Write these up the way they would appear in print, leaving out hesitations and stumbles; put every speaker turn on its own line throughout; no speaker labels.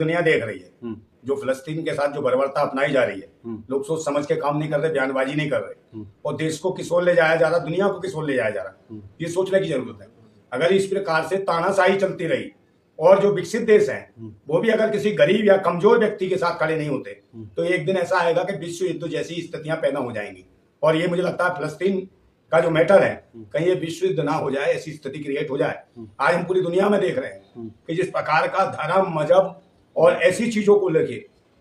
दुनिया देख रही है जो फिलिस्तीन के साथ जो बर्बरता अपनाई जा रही है। लोग सोच समझ के काम नहीं कर रहे, बयानबाजी नहीं कर रहे, और देश को किस ओर ले जाया जा रहा, दुनिया को किस ओर ले जाया जा रहा, ये सोचने की जरूरत है। अगर इस प्रकार से तानाशाही चलती रही और जो विकसित देश हैं वो भी अगर किसी गरीब या कमजोर व्यक्ति के साथ खड़े नहीं होते तो एक दिन ऐसा आएगा कि विश्व युद्ध जैसी स्थितियां पैदा हो जाएंगी। और ये मुझे लगता है फिलिस्तीन का जो मैटर है, कहीं ये विश्व युद्ध ना हो जाए, ऐसी स्थिति क्रिएट हो जाए। आज हम पूरी दुनिया में देख रहे हैं कि जिस प्रकार का धर्म, मजहब और ऐसी चीजों को लेके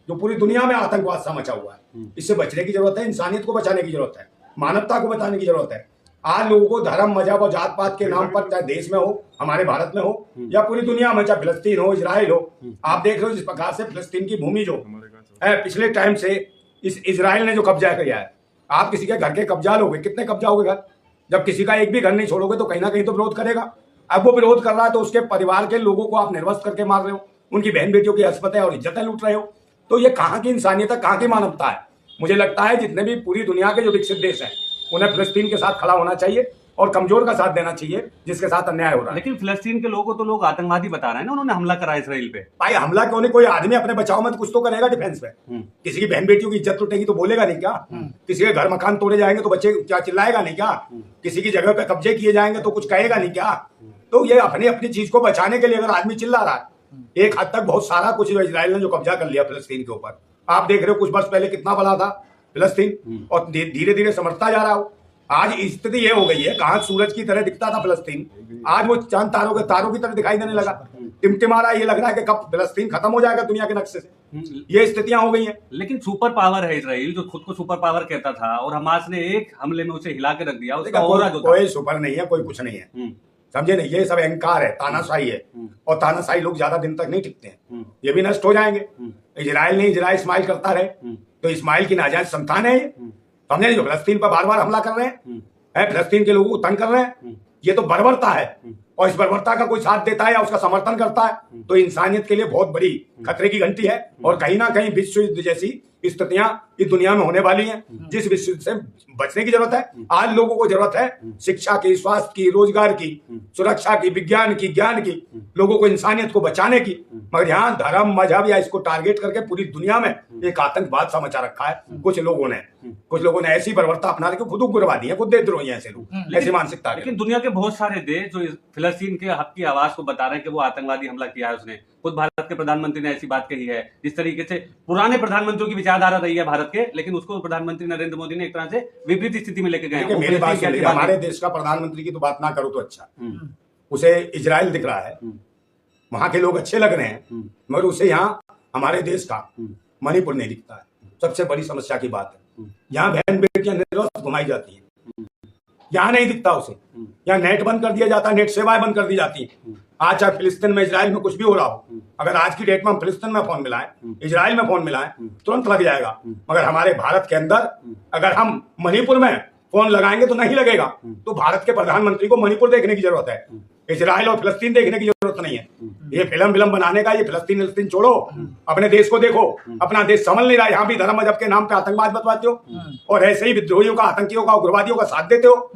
जो पूरी दुनिया में आतंकवाद सा मचा हुआ है, इससे बचने की जरूरत है। इंसानियत को बचाने की जरूरत है, मानवता को बचाने की जरूरत है। आज लोगों को धर्म, मजहब और जात पात के नाम पर, चाहे देश में हो, हमारे भारत में हो या पूरी दुनिया में, चाहे फिलिस्तीन हो, इजराइल हो, आप देख रहे हो जिस प्रकार से फिलिस्तीन की भूमि जो है पिछले टाइम से इस इजराइल ने जो कब्जा किया है। आप किसी के घर के कब्जा लोगे, कितने कब्जा होगे घर? जब किसी का एक भी घर नहीं छोड़ोगे तो कहीं ना कहीं तो विरोध करेगा। अब वो विरोध कर रहा है तो उसके परिवार के लोगों को आप निर्वस्त करके मार रहे हो, उनकी बहन बेटियों की अस्पताएं और इज्जतें लूट रहे हो। तो ये कहाँ की इंसानियत है, कहाँ की मानवता है? मुझे लगता है जितने भी पूरी दुनिया के जो विकसित देश हैं उन्हें फिलिस्तीन के साथ खड़ा होना चाहिए और कमजोर का साथ देना चाहिए जिसके साथ अन्याय हो रहा है।
लेकिन फिलिस्तीन के लोगों को तो लोग आतंकवादी बता रहे हैं ना, उन्होंने हमला करा इसराइल पे।
भाई हमला क्यों नहीं, कोई आदमी अपने बचाव में तो कुछ तो करेगा डिफेंस में। किसी की बहन बेटियों की इज्जत टूटेगी तो बोलेगा नहीं क्या? किसी के घर मकान तोड़े जाएंगे तो बच्चे क्या चिल्लाएगा नहीं क्या? किसी की जगह पे कब्जे किए जाएंगे तो कुछ कहेगा नहीं क्या? तो ये अपनी अपनी चीज को बचाने के लिए अगर आदमी चिल्ला रहा है, एक हद तक बहुत सारा कुछ जो इजराइल ने जो कब्जा कर लिया फिलिस्तीन के ऊपर, आप देख रहे हो कुछ वर्ष पहले कितना बड़ा था फिलिस्तीन और धीरे धीरे समझता जा रहा हो। आज स्थिति ये हो गई है, कहाँ सूरज की तरह दिखता था फिलिस्तीन, आज वो चांद तारों की तरह दिखाई देने लगा। टिमटिमा रहा, ये लग रहा है कि कब फिलिस्तीन खत्म हो जाएगा दुनिया के नक्शे से। ये स्थितियां हो गई हैं।
लेकिन सुपर पावर है इसराइल, जो खुद को सुपर पावर कहता था, और हमास ने एक हमले में उसे हिला के रख दिया। उसका
कोई सुपर नहीं है, कोई कुछ नहीं है, समझे नहीं? ये सब अहंकार है, तानाशाही है, और तानाशाही लोग ज्यादा दिन तक नहीं टिकते हैं, ये भी नष्ट हो जाएंगे। इजराइल नहीं, इजराइल इस्माइल करता रहे तो इस्माइल की नाजायज संतान है ये, समझे? जो फिलिस्तीन पर बार बार हमला कर रहे हैं, फिलिस्तीन के लोगों को तंग कर रहे हैं, ये तो बर्बरता है। और इस बर्बरता का कोई साथ देता है या उसका समर्थन करता है तो इंसानियत के लिए बहुत बड़ी खतरे की घंटी है। और कहीं ना कहीं विश्व युद्ध जैसी स्थितियां इस दुनिया में होने वाली हैं, जिस विश्व युद्ध से बचने की जरूरत है। आज लोगों को जरूरत है शिक्षा की, स्वास्थ्य की, रोजगार की, सुरक्षा की, विज्ञान की, ज्ञान की, लोगों को इंसानियत को बचाने की। मगर यहाँ धर्म, मजहब या इसको टारगेट करके पूरी दुनिया में एक आतंकवाद सा मचा रखा है कुछ लोगों ने ऐसी बर्बरता अपना रखी, खुद उग्रवादी है, खुद देशद्रोही है ऐसे लोग, ऐसी मानसिकता।
लेकिन दुनिया के बहुत सारे देश जो फिलिस्तीन के हक की आवाज को बता रहे हैं कि वो आतंकवादी हमला किया है उसने। खुद भारत के प्रधानमंत्री ने ऐसी बात कही है। जिस तरीके से पुराने प्रधानमंत्रियों की विचारधारा रही है भारत के, लेकिन उसको प्रधानमंत्री नरेंद्र मोदी ने एक तरह से विपरीत स्थिति में लेके गए।
मेरी बात सुनिए, हमारे देश का प्रधानमंत्री की तो बात ना करो तो अच्छा। उसे इजराइल दिख रहा है, वहां के लोग अच्छे लग रहे हैं, मगर उसे यहाँ हमारे देश का मणिपुर नहीं दिखता है। सबसे बड़ी समस्या की बात है, यहाँ बहन बेटियां निर्वस्त्र घुमाई जाती है, यहाँ नहीं दिखता उसे। यहाँ नेट बंद कर दिया जाता है, नेट सेवाएं बंद कर दी जाती है। आज चाहे फिलिस्तीन में, इजराइल में कुछ भी हो रहा हो, अगर आज की डेट में हम फिलिस्तीन में फोन मिलाएं, इजराइल में फोन मिलाएं, तुरंत लग जाएगा। मगर हमारे भारत के अंदर अगर हम मणिपुर में फोन लगाएंगे तो नहीं लगेगा। तो भारत के प्रधानमंत्री को मणिपुर देखने की जरूरत है, इजराइल और फिलिस्तीन देखने की जरूरत नहीं है। ये फिल्म बनाने का, ये फिलिस्तीन छोड़ो, अपने देश को देखो। अपना देश संभल नहीं रहा, यहाँ भी धर्म मजहब के नाम पे आतंकवाद बतवाते हो और ऐसे ही विद्रोहियों का, आतंकियों का, उग्रवादियों का साथ देते हो।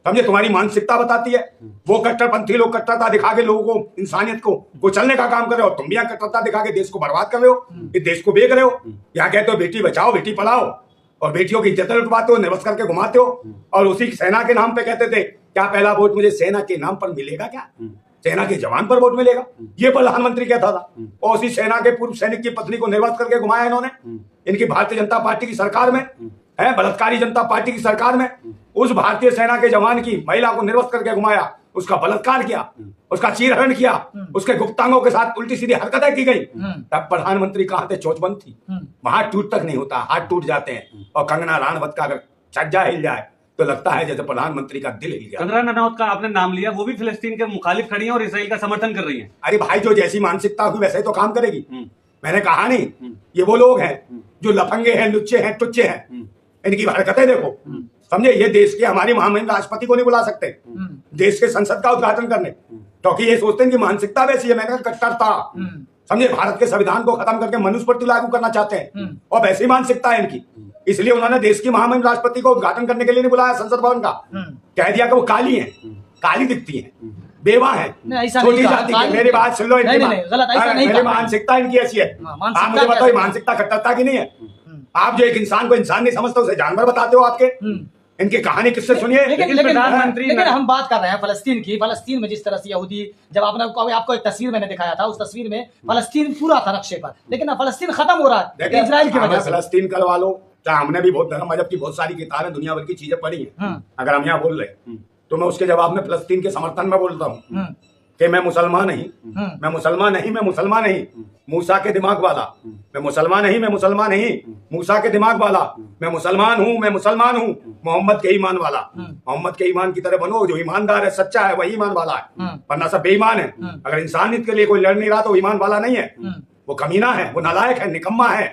समझे? तुम्हारी मानसिकता बताती है। वो कट्टरपंथी लोग कट्टरता दिखा के लोगों को, इंसानियत को कुचलने का काम कर रहे हो, तुम भी यहाँ कट्टरता दिखा के देश को बर्बाद कर रहे हो, इस देश को बेच रहे हो। यहाँ कहते हो बेटी बचाओ, बेटी पढ़ाओ, और बेटियों की इज्जत लुटवाते हो, निर्वस्त्र करके घुमाते हो। और उसी सेना के नाम पे कहते थे क्या पहला वोट मुझे सेना के नाम पर मिलेगा, क्या सेना के जवान पर वोट मिलेगा, ये प्रधानमंत्री कहता था। और उसी सेना के पूर्व सैनिक की पत्नी को निर्वस्त्र करके घुमाया इन्होंने। इनकी भारतीय जनता पार्टी की सरकार में है, बलात्कारी जनता पार्टी की सरकार में उस भारतीय सेना के जवान की महिला को निर्वस्त्र करके घुमाया, उसका बलात्कार किया, उसका चीरहरण किया, उसके गुप्तांगों के साथ उल्टी सीधी हरकतें की गई। तब प्रधानमंत्री कहाँ थे? चोचबंद थी। वहां टूट तक नहीं होता, हाथ टूट जाते हैं। और कंगना राणावत का अगर छज्जा हिल जाए तो लगता है जैसे प्रधानमंत्री का दिल हिल गया।
कंगना राणावत का आपने नाम लिया, वो भी फिलिस्तीन के मुखालिफ खड़ी है और इसराइल का समर्थन कर रही है।
अरे भाई, जो जैसी मानसिकता हुई वैसे ही तो काम करेगी। मैंने कहा नहीं, ये वो लोग हैं जो लफंगे हैं, लुच्चे हैं, टुच्चे हैं। इनकी हरकतें देखो, समझे? ये देश के हमारी महामहिम राष्ट्रपति को नहीं बुला सकते देश के संसद का उद्घाटन करने, क्योंकि ये सोचते हैं कि मानसिकता वैसी है। मैंने कट्टरता, समझे? भारत के संविधान को खत्म करके मनुस्मृति लागू करना चाहते हैं और वैसी मानसिकता है इनकी। इसलिए उन्होंने देश की महामहिम राष्ट्रपति को उद्घाटन करने के लिए नहीं बुलाया संसद भवन का। कह दिया कि वो काली है, काली दिखती है। बेवा है,
नहीं, ऐसा
छोटी
नहीं कहा।
जाति के। मेरी बात सुन लो,
नहीं, नहीं, गलत, ऐसा नहीं
मेरी
कहा।
मानसिकता इनकी ऐसी है।
मानसिकता
आप मुझे बताओ,
कैसे?
मानसिकता कट्टरता की नहीं है? आप जो एक इंसान को इंसान नहीं समझते, उसे जानवर बताते हो। आपके इनकी कहानी किससे सुनिए?
लेकिन
प्रधानमंत्री
लेकिन हम बात कर रहे हैं फलस्तीन की। फलस्तीन में जिस तरह से यहूदी, जब आपको एक तस्वीर मैंने दिखाया था, उस तस्वीर में फलस्तीन पूरा था नक्शे पर, लेकिन अब फलस्तीन खत्म हो रहा है इजराइल की वजह से।
फलस्तीन करवा लो, चाहे हमने भी बहुत धर्म मजहब की बहुत सारी किताबें दुनिया भर की चीजें पढ़ी हैं। अगर हम यहाँ बोल रहे हैं तो मैं उसके जवाब में फलस्तीन के समर्थन में बोलता हूँ कि मैं मुसलमान नहीं, मैं मुसलमान नहीं, मैं मुसलमान नहीं, मूसा के दिमाग वाला। मैं मुसलमान नहीं, मैं मुसलमान नहीं, मूसा के दिमाग वाला। मैं मुसलमान हूँ, मैं मुसलमान हूँ, मोहम्मद के ईमान वाला। मोहम्मद के ईमान की तरह बनो। जो ईमानदार है, सच्चा है, वही ईमान वाला है, वरना सब बेईमान है। अगर इंसानियत के लिए कोई लड़ नहीं रहा तो ईमान वाला नहीं है, वो कमीना है, वो नालायक है, निकम्मा है,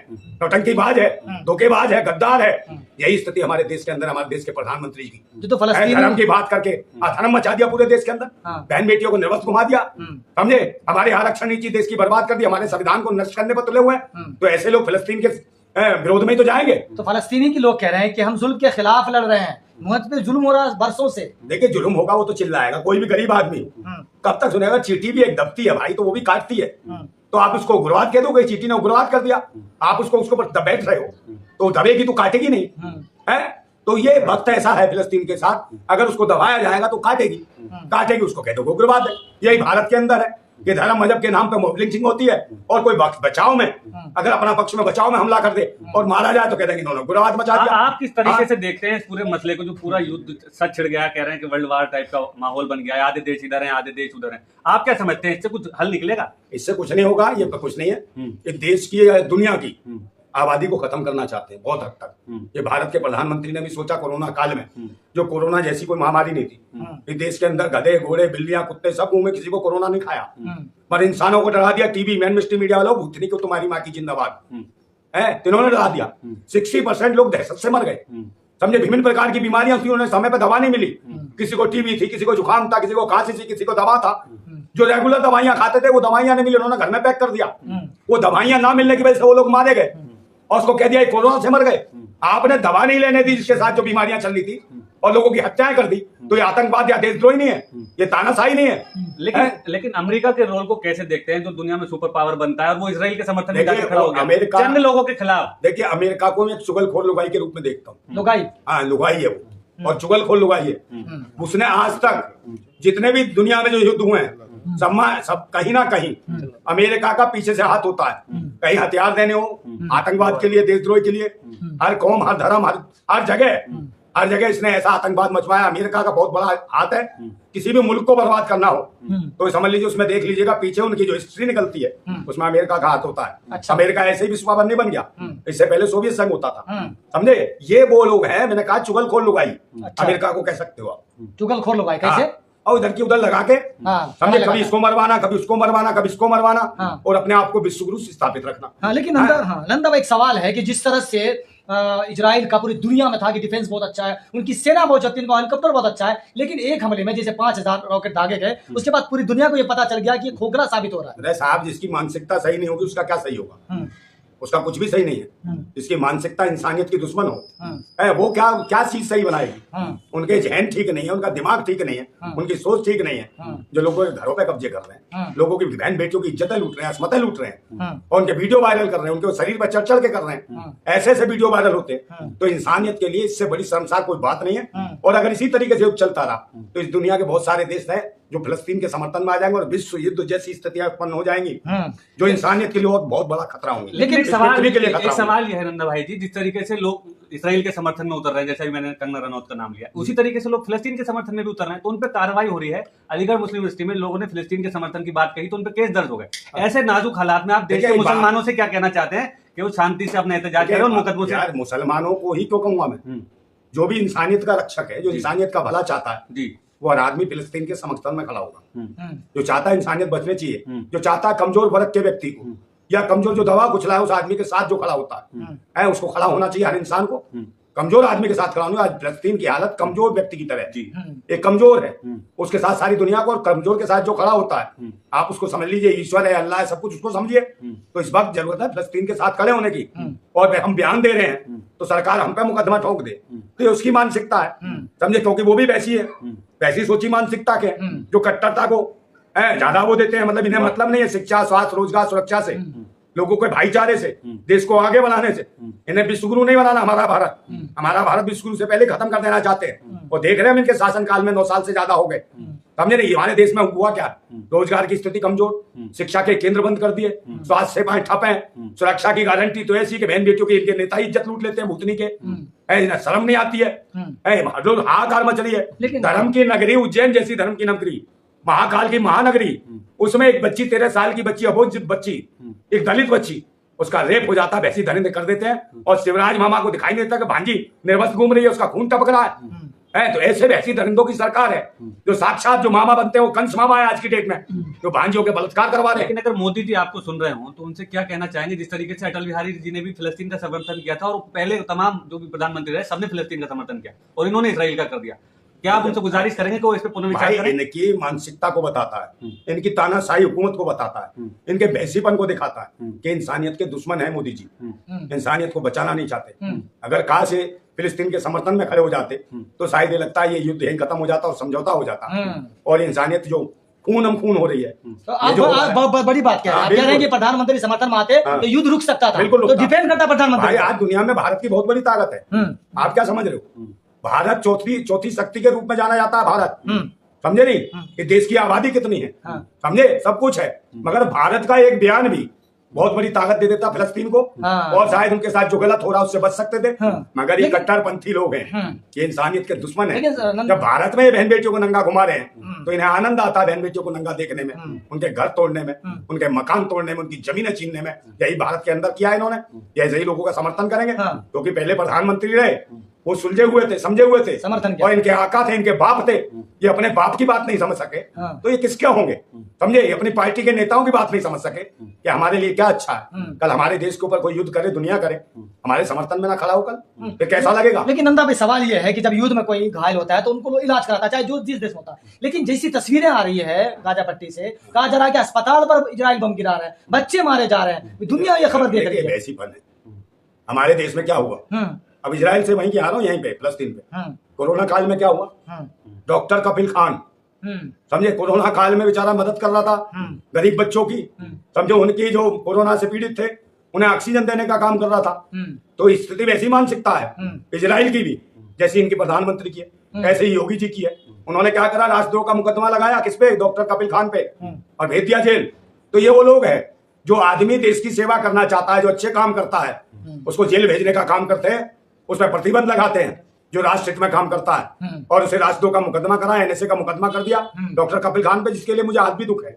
नौटंकीबाज है, धोखेबाज है, गद्दार है। यही स्थिति हमारे देश के अंदर, हमारे देश के प्रधानमंत्री की।
तो फलस्तीन
धर्म की बात करके अधर्म मचा दिया पूरे देश के अंदर, बहन बेटियों को निर्वस्त्र घुमा दिया, समझे? हमारे आरक्षण नीति देश की बर्बाद कर दी, हमारे संविधान को नष्ट करने पर तुले हुए हैं। तो ऐसे लोग फिलिस्तीन के विरोध में ही तो जाएंगे।
तो फलस्तीनी के लोग कह रहे हैं कि हम जुल्म के खिलाफ लड़ रहे हैं, मुझ पे जुल्म हो रहा है बरसों से।
देखिए, जुल्म होगा वो तो चिल्लाएगा, कोई भी गरीब आदमी कब तक सुनेगा? चींटी भी एक दबती है भाई, तो वो भी काटती है। तो आप उसको उग्रवाद कह दोगे, चींटी ने उग्रवाद कर दिया, आप उसको बैठ रहे हो, तो दबेगी तो काटेगी नहीं है। तो ये वक्त ऐसा है फिलिस्तीन के साथ, अगर उसको दबाया जाएगा तो काटेगी, काटेगी, उसको कह दो उग्रवाद है। यही भारत के अंदर है कि धर्म मजहब के नाम पे मॉब लिंचिंग होती है, और कोई बचाव में, अगर अपना पक्ष में बचाव में हमला कर दे और मारा जाए तो कहते हैं कि इन्होंने उग्रवाद मचा दिया।
आप किस तरीके से देखते हैं इस पूरे मसले को, जो पूरा युद्ध सच छिड़ गया, कह रहे हैं कि वर्ल्ड वार टाइप का माहौल बन गया है, आधे देश इधर हैं, आधे देश उधर हैं। आप क्या समझते हैं, इससे कुछ हल निकलेगा?
इससे कुछ नहीं होगा, ये कुछ नहीं है। ये देश की, दुनिया की आबादी को खत्म करना चाहते हैं बहुत हद तक। ये भारत के प्रधानमंत्री ने भी सोचा कोरोना काल में, जो कोरोना जैसी कोई महामारी नहीं थी, इस देश के अंदर गधे, घोड़े, बिल्लियां, कुत्ते सब मुंह में, किसी को कोरोना नहीं खाया, पर इंसानों को डरा दिया। टीवी, मेन स्ट्रीम मीडिया वालों, भूतनी को तुम्हारी माँ की जिंदाबाद है, इन्होंने डरा दिया। 60% लोग दहशत से मर गए, समझे? विभिन्न प्रकार की बीमारियां थी, उन्हें समय पर दवा नहीं मिली। किसी को टीबी थी, किसी को जुकाम था, किसी को खांसी थी, किसी को दवा था। जो रेगुलर दवाइयां खाते थे वो दवाइयां नहीं मिली, उन्होंने घर में पैक कर दिया। वो दवाइयां ना मिलने की वजह से वो लोग मारे गए, और उसको कह दिया कोरोना से मर गए। आपने दवा नहीं लेने दी, जिसके साथ जो बीमारियां चल रही थी, और लोगों की हत्याएं कर दी। तो ये आतंकवाद या देशद्रोही नहीं है, ये तानाशाही नहीं है।
लेकिन अमेरिका के रोल को कैसे देखते हैं, जो दुनिया में सुपर पावर बनता है और वो इजराइल के समर्थन में जाके खड़ा हो गया
अमेरिका,
चंद लोगों के खिलाफ?
देखिए, अमेरिका को मैं एक चुगलखोर लुगाई के रूप में देखता हूँ।
लुगाई?
हाँ, लुगाई है वो, और चुगलखोर लुगाई है। उसने आज तक जितने भी दुनिया में जो युद्ध हुए हैं, सब कहीं ना कहीं अमेरिका का पीछे से हाथ होता है। कहीं हथियार देने हो, आतंकवाद के लिए, देशद्रोही के लिए, हर कौम, हर धर्म, हर जगह इसने ऐसा आतंकवाद मचवाया। अमेरिका का बहुत बड़ा हाथ है। किसी भी मुल्क को बर्बाद करना हो तो समझ लीजिए, उसमें देख लीजिएगा पीछे उनकी जो हिस्ट्री निकलती है, उसमें अमेरिका का हाथ होता है।
अच्छा।
अमेरिका ऐसे ही विश्व पावर नहीं बन गया, इससे पहले सोवियत संघ होता था, समझे? ये वो लोग हैं, मैंने कहा चुगलखोर लुगाई।
अच्छा।
अमेरिका को कह सकते हो आप
चुगलखोर लुगाई। कैसे?
और इधर की उधर लगा के, समझे, कभी इसको मरवाना, कभी उसको मरवाना, कभी इसको मरवाना, और अपने आप को विश्वगुरु स्थापित रखना।
लेकिन नंदा भाई, एक सवाल है कि जिस तरह से इजराइल का पूरी दुनिया में था कि डिफेंस बहुत अच्छा है, उनकी सेना बहुत अच्छी है, उनका हेलीकॉप्टर बहुत अच्छा है, लेकिन एक हमले में जैसे 5000 रॉकेट दागे गए, उसके बाद पूरी दुनिया को ये पता चल गया कि ये खोखला साबित हो रहा है।
अरे साहब, जिसकी मानसिकता सही नहीं होगी उसका क्या सही होगा? उसका कुछ भी सही नहीं है। जिसकी मानसिकता इंसानियत की दुश्मन हो, वो क्या चीज सही बनाएगी? उनके जहन ठीक नहीं है, उनका दिमाग ठीक नहीं है, उनकी सोच ठीक नहीं है। जो लोगों के घरों पे कब्जे कर रहे हैं, लोगों की बहन बेटियों की इज्जतें लूट रहे हैं, असमतें लूट रहे हैं, और उनके वीडियो वायरल कर रहे हैं, उनके शरीर पर चढ़ चढ़ के कर रहे हैं, ऐसे वीडियो वायरल होते हैं। तो इंसानियत के लिए इससे बड़ी शर्मसार कोई बात नहीं है। और अगर इसी तरीके से चलता रहा तो इस दुनिया के बहुत सारे देश हैं जो फिलिस्तीन के समर्थन में आ जाएंगे, और विश्व युद्ध जैसी स्थितियां उत्पन्न हो जाएंगी, जो इंसानियत के लिए बहुत बड़ा खतरा होंगे।
लेकिन एक सवाल यह है नंदा भाई जी, जिस तरीके से लोग इसराइल के समर्थन में उतर रहे हैं, जैसे मैंने कंगना रनौत का नाम लिया, उसी तरीके से लोग फिलिस्तीन के समर्थन में भी उतर रहे हैं, तो उन पर कार्रवाई हो रही है। अलीगढ़ मुस्लिम यूनिवर्सिटी में लोगों ने फिलिस्तीन के समर्थन की बात कही तो उन पर केस दर्ज हो गए। ऐसे नाजुक हालात में आप देश के मुसलमानों से क्या कहना चाहते हैं कि वो शांति से अपना एहतजाज करें और मुकदमों से?
मुसलमानों को ही क्यों कहूंगा मैं, जो भी इंसानियत का रक्षक है, जो इंसानियत का भला चाहता है जी, वो हर आदमी फिलिस्तीन के समर्थन में खड़ा होगा। जो चाहता है इंसानियत बचनी चाहिए, जो चाहता है कमजोर वर्ग के व्यक्ति को, या कमजोर जो दवा कुचला है, उस आदमी के साथ जो खड़ा होता है, उसको खड़ा होना चाहिए हर इंसान को। कमजोर आदमी के साथ खड़ा होना। आज फिलिस्तीन की हालत कमजोर व्यक्ति की तरह है, एक कमजोर है, उसके साथ सारी दुनिया को, और कमजोर के साथ जो खड़ा होता है, आप उसको समझ लीजिए ईश्वर है, अल्लाह है, सब कुछ उसको समझिए। तो इस वक्त जरूरत है फिलिस्तीन के साथ खड़े होने की। और हम बयान दे रहे हैं तो सरकार हम पे मुकदमा ठोक दे, तो ये उसकी मानसिकता है, समझे, क्योंकि वो भी वैसी है। वैसी सोची मानसिकता के हैं, जो कट्टरता को ज्यादा वो देते हैं। मतलब इन्हें मतलब नहीं है शिक्षा, स्वास्थ्य, रोजगार, सुरक्षा से, लोगों को भाईचारे से, देश को आगे बढ़ाने से। इन्हें विश्वगुरु नहीं बनाना हमारा भारत विश्वगुरु से पहले खत्म कर देना चाहते हैं। और देख रहे हैं हम इनके शासनकाल में 9 साल से ज्यादा हो गए। समझे नहीं, हमारे देश में हुआ क्या? रोजगार की स्थिति कमजोर, शिक्षा के केंद्र बंद कर दिए, स्वास्थ्य सेवाएं ठप हैं, सुरक्षा की गारंटी तो ऐसी कि बहन बेटियों की इनके नेता ही इज्जत लूट लेते हैं भूतनी के। शर्म नहीं आती है, हाहाकार मच रही है। धर्म की नगरी उज्जैन जैसी धर्म की नगरी, महाकाल की महानगरी, उसमें एक बच्ची 13 साल की बच्ची, अबोध बच्ची, एक दलित बच्ची, उसका रेप हो जाता है, वैसी धनिंद कर देते हैं। और शिवराज मामा को दिखाई देता है कि भांजी निर्वस्त्र घूम रही है, उसका खून टपक रहा है। तो ऐसे वैसी दरिंदों की सरकार है, जो साक्षात जो मामा बनते हैं वो कंस मामा है आज की डेट में, जो भांजियों के बलात्कार करवा रहे हैं।
लेकिन अगर मोदी जी आपको सुन रहे हो तो उनसे क्या कहना चाहेंगे? जिस तरीके से अटल बिहारी जी ने भी फिलिस्तीन का समर्थन किया था, और पहले तमाम जो भी प्रधानमंत्री रहे सबने फिलिस्तीन का समर्थन किया, और इन्होंने इसराइल का कर दिया। क्या आप उनसे गुजारिश करेंगे कि वो इस पर पुनर्विचार करें?
इनकी मानसिकता को बताता है, इनकी तानाशाही हुकूमत को बताता है, इनके भैंसीपन को दिखाता है कि इंसानियत के दुश्मन है मोदी जी, इंसानियत को बचाना नहीं चाहते। अगर कहा से फिलिस्तीन के समर्थन में खड़े हो जाते तो शायद ये लगता है ये युद्ध यहीं खत्म हो जाता और समझौता हो जाता। और इंसानियत जो खून हम खून हो रही है।
तो आप बड़ी बात कह रहे हैं कि प्रधानमंत्री समर्थन में आते तो युद्ध रुक सकता था, तो डिफेंड करता प्रधानमंत्री।
आज दुनिया में भारत की बहुत बड़ी ताकत है। आप क्या समझ रहे हो? भारत चौथी शक्ति के रूप में जाना जाता है भारत। समझे नहीं कि देश की आबादी कितनी है, समझे, सब कुछ है, मगर भारत का एक बयान भी बहुत बड़ी ताकत दे देता फिलिस्तीन को। और शायद उनके साथ जो गलत हो रहा उससे बच सकते थे। मगर ये कट्टरपंथी लोग हैं, ये इंसानियत के दुश्मन हैं। जब भारत में बहन बेटियों को नंगा घुमा रहे हैं तो इन्हें आनंद आता है बहन बेटियों को नंगा देखने में, उनके घर तोड़ने में, उनके मकान तोड़ने में, उनकी जमीनें छीनने में। यही भारत के अंदर किया है इन्होंने। ऐसे ही लोगों का समर्थन करेंगे क्योंकि पहले प्रधानमंत्री रहे, वो सुलझे हुए थे, समझे हुए थे,
समर्थन
और इनके आका थे, इनके बाप थे। ये अपने बाप की बात नहीं समझ सके तो ये किसके होंगे? समझे, ये अपनी पार्टी के नेताओं की बात नहीं समझ सके कि हमारे लिए क्या अच्छा है। कल हमारे देश के ऊपर कोई युद्ध करे, दुनिया करे, हमारे समर्थन में ना खड़ा हो कल, फिर कैसा लगेगा?
लेकिन नंदा भाई सवाल ये है कि जब युद्ध में कोई घायल होता है तो उनको इलाज कराता है, चाहे जो जिस देश में होता है। लेकिन जैसी तस्वीरें आ रही है गाजा पट्टी से, कहा जा रहा है कि अस्पताल पर इजराइल बम गिरा रहा है, बच्चे मारे जा रहे हैं, दुनिया ये खबर देख रही है।
वैसीपन है। हमारे देश में क्या हुआ? अब इजराइल से वहीं की आ रहा हूँ, यहीं पे फिलिस्तीन पे कोरोना काल में क्या हुआ? डॉक्टर कपिल खान, समझे, कोरोना काल में बेचारा मदद कर रहा था गरीब बच्चों की, समझो, उनकी जो कोरोना से पीड़ित थे उन्हें ऑक्सीजन देने का काम कर रहा था। तो स्थिति वैसी मानसिकता है इजराइल की भी, जैसी इनकी प्रधानमंत्री की है, ऐसे ही योगी जी की है। उन्होंने क्या करा? राष्ट्रद्रोह का मुकदमा लगाया किस पे? डॉक्टर कपिल खान पे, और भेज दिया जेल। तो ये वो लोग हैं जो आदमी देश की सेवा करना चाहता है, जो अच्छे काम करता है, उसको जेल भेजने का काम करते हैं, उसमें प्रतिबंध लगाते हैं। जो राष्ट्र हित में काम करता है और उसे राष्ट्रद्रोह का मुकदमा करा, एनएसए का मुकदमा कर दिया डॉक्टर कपिल खान पे, जिसके लिए मुझे आज भी दुख है।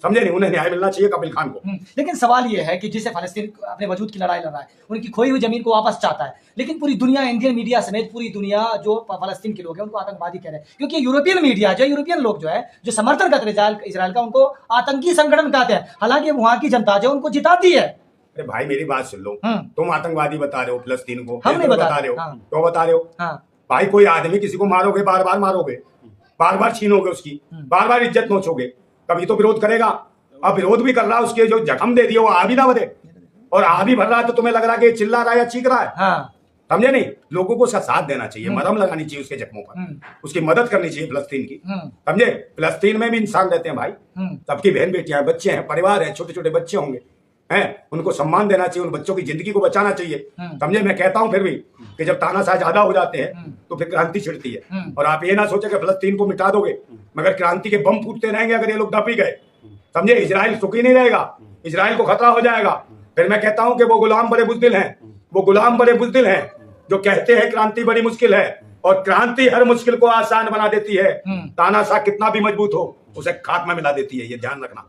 समझे नहीं, उन्हें न्याय मिलना चाहिए कपिल खान को।
लेकिन सवाल ये है कि जिसे फलस्तीन अपने वजूद की लड़ाई लड़ रहा है, उनकी खोई हुई जमीन को वापस चाहता है, लेकिन पूरी दुनिया, इंडियन मीडिया समेत पूरी दुनिया जो फलस्तीन के लोग हैं उनको आतंकवादी कह रहे हैं। क्योंकि यूरोपियन मीडिया, जो यूरोपियन लोग जो है, जो समर्थन करते हैं इजराइल का, उनको आतंकी संगठन कहते हैं। हालांकि वहां की जनता जो उनको जिताती है।
अरे भाई मेरी बात सुन लो, तुम आतंकवादी बता रहे हो फिलिस्तीन को,
हम नहीं बता
रहे हो, क्यों बता रहे हो? भाई कोई आदमी किसी को मारोगे, बार बार मारोगे, बार बार छीनोगे उसकी, बार बार इज्जत नोचोगे, कभी तो विरोध करेगा। अब विरोध भी कर रहा है, उसके जो जख्म दे दिए वो आ भी ना भरे, और आ भी भर रहा है तो तुम्हें लग रहा है कि चिल्ला रहा है या चीख रहा है। समझे नहीं, लोगों को उसका साथ देना चाहिए, मरहम लगानी चाहिए उसके जख्मों पर, उसकी मदद करनी चाहिए फिलिस्तीन की। समझे, फिलिस्तीन में भी इंसान रहते हैं भाई, सबकी बहन बेटियां हैं, बच्चे हैं, परिवार है, छोटे छोटे बच्चे होंगे हैं, उनको सम्मान देना चाहिए, उन बच्चों की जिंदगी को बचाना चाहिए। समझे, मैं कहता हूं फिर भी कि जब तानाशाह ज्यादा हो जाते हैं तो फिर क्रांति छिड़ती है। और आप ये ना सोचे कि फिलिस्तीन को मिटा दोगे, मगर क्रांति के बम फूटते रहेंगे अगर ये लोग दब ही गए। समझे, इजराइल सुखी नहीं रहेगा, इजराइल को खतरा हो जाएगा। फिर मैं कहता हूं कि वो गुलाम बड़े बुज़दिल हैं, वो गुलाम बड़े बुज़दिल हैं जो कहते हैं क्रांति बड़ी मुश्किल है, और क्रांति हर मुश्किल को आसान बना देती है। तानाशाह कितना भी मजबूत हो, उसे खाक में मिला देती है, ये ध्यान रखना।